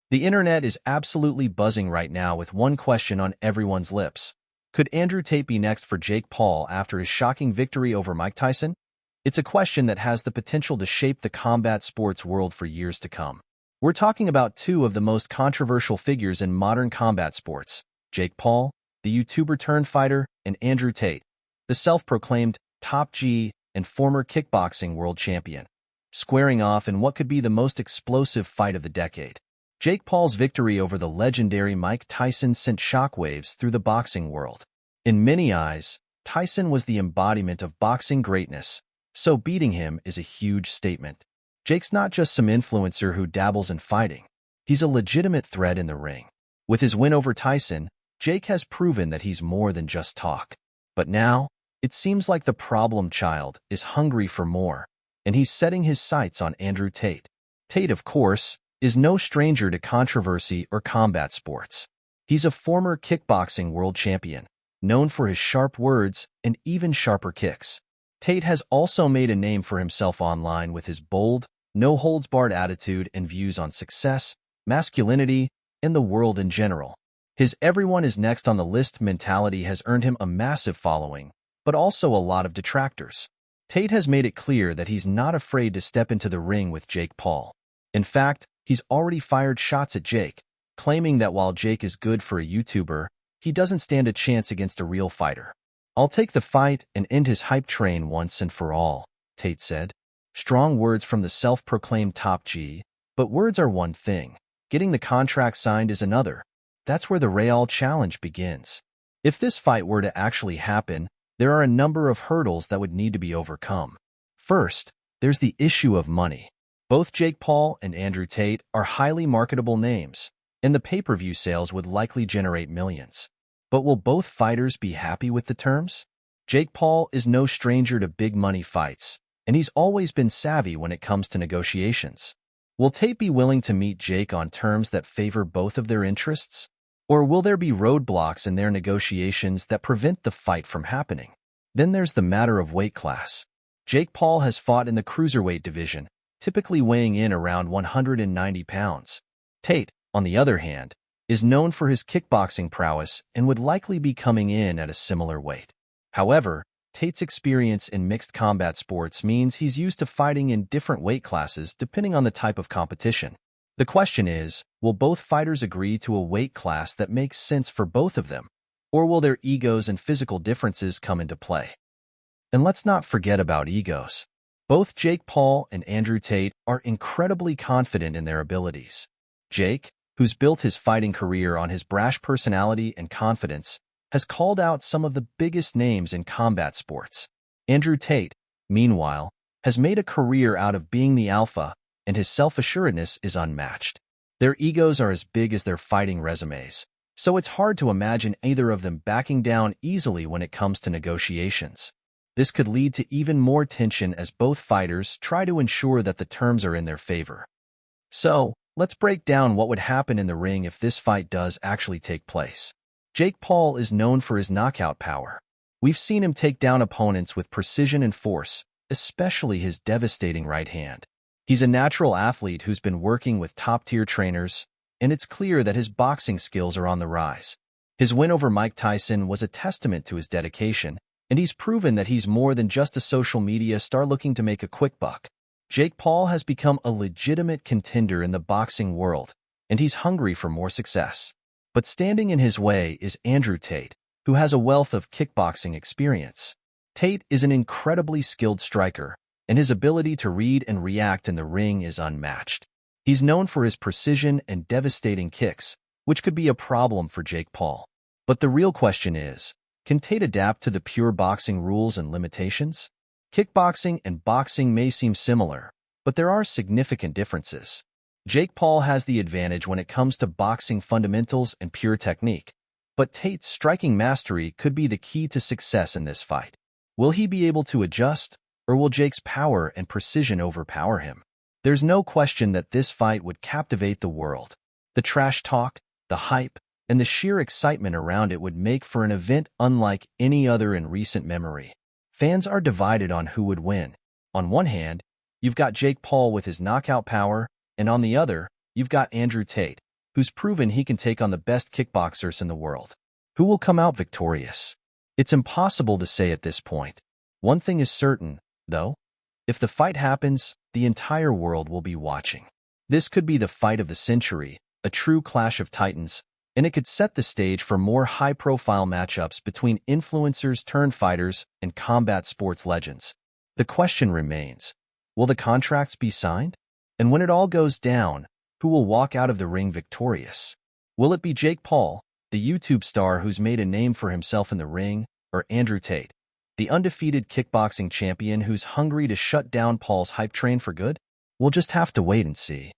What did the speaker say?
The internet is absolutely buzzing right now with one question on everyone's lips. Could Andrew Tate be next for Jake Paul after his shocking victory over Mike Tyson? It's a question that has the potential to shape the combat sports world for years to come. We're talking about two of the most controversial figures in modern combat sports, Jake Paul, the YouTuber-turned-fighter, and Andrew Tate, the self-proclaimed top G and former kickboxing world champion, squaring off in what could be the most explosive fight of the decade. Jake Paul's victory over the legendary Mike Tyson sent shockwaves through the boxing world. In many eyes, Tyson was the embodiment of boxing greatness, so beating him is a huge statement. Jake's not just some influencer who dabbles in fighting. He's a legitimate threat in the ring. With his win over Tyson, Jake has proven that he's more than just talk. But now, it seems like the problem child is hungry for more, and he's setting his sights on Andrew Tate. Tate, of course, is no stranger to controversy or combat sports. He's a former kickboxing world champion, known for his sharp words and even sharper kicks. Tate has also made a name for himself online with his bold, no-holds-barred attitude and views on success, masculinity, and the world in general. His everyone is next on the list mentality has earned him a massive following, but also a lot of detractors. Tate has made it clear that he's not afraid to step into the ring with Jake Paul. In fact, he's already fired shots at Jake, claiming that while Jake is good for a YouTuber, he doesn't stand a chance against a real fighter. "I'll take the fight and end his hype train once and for all," Tate said. Strong words from the self-proclaimed top G, but words are one thing. Getting the contract signed is another. That's where the real challenge begins. If this fight were to actually happen, there are a number of hurdles that would need to be overcome. First, there's the issue of money. Both Jake Paul and Andrew Tate are highly marketable names, and the pay-per-view sales would likely generate millions. But will both fighters be happy with the terms? Jake Paul is no stranger to big money fights, and he's always been savvy when it comes to negotiations. Will Tate be willing to meet Jake on terms that favor both of their interests? Or will there be roadblocks in their negotiations that prevent the fight from happening? Then there's the matter of weight class. Jake Paul has fought in the Cruiserweight division, typically weighing in around 190 pounds. Tate, on the other hand, is known for his kickboxing prowess and would likely be coming in at a similar weight. However, Tate's experience in mixed combat sports means he's used to fighting in different weight classes depending on the type of competition. The question is, will both fighters agree to a weight class that makes sense for both of them? Or will their egos and physical differences come into play? And let's not forget about egos. Both Jake Paul and Andrew Tate are incredibly confident in their abilities. Jake, who's built his fighting career on his brash personality and confidence, has called out some of the biggest names in combat sports. Andrew Tate, meanwhile, has made a career out of being the alpha, and his self-assuredness is unmatched. Their egos are as big as their fighting resumes, so it's hard to imagine either of them backing down easily when it comes to negotiations. This could lead to even more tension as both fighters try to ensure that the terms are in their favor. So, let's break down what would happen in the ring if this fight does actually take place. Jake Paul is known for his knockout power. We've seen him take down opponents with precision and force, especially his devastating right hand. He's a natural athlete who's been working with top-tier trainers, and it's clear that his boxing skills are on the rise. His win over Mike Tyson was a testament to his dedication, and he's proven that he's more than just a social media star looking to make a quick buck. Jake Paul has become a legitimate contender in the boxing world, and he's hungry for more success. But standing in his way is Andrew Tate, who has a wealth of kickboxing experience. Tate is an incredibly skilled striker, and his ability to read and react in the ring is unmatched. He's known for his precision and devastating kicks, which could be a problem for Jake Paul. But the real question is, can Tate adapt to the pure boxing rules and limitations? Kickboxing and boxing may seem similar, but there are significant differences. Jake Paul has the advantage when it comes to boxing fundamentals and pure technique, but Tate's striking mastery could be the key to success in this fight. Will he be able to adjust, or will Jake's power and precision overpower him? There's no question that this fight would captivate the world. The trash talk, the hype, and the sheer excitement around it would make for an event unlike any other in recent memory. Fans are divided on who would win. On one hand, you've got Jake Paul with his knockout power, and on the other, you've got Andrew Tate, who's proven he can take on the best kickboxers in the world. Who will come out victorious? It's impossible to say at this point. One thing is certain, though. If the fight happens, the entire world will be watching. This could be the fight of the century, a true clash of titans, and it could set the stage for more high-profile matchups between influencers-turned-fighters and combat sports legends. The question remains, will the contracts be signed? And when it all goes down, who will walk out of the ring victorious? Will it be Jake Paul, the YouTube star who's made a name for himself in the ring, or Andrew Tate, the undefeated kickboxing champion who's hungry to shut down Paul's hype train for good? We'll just have to wait and see.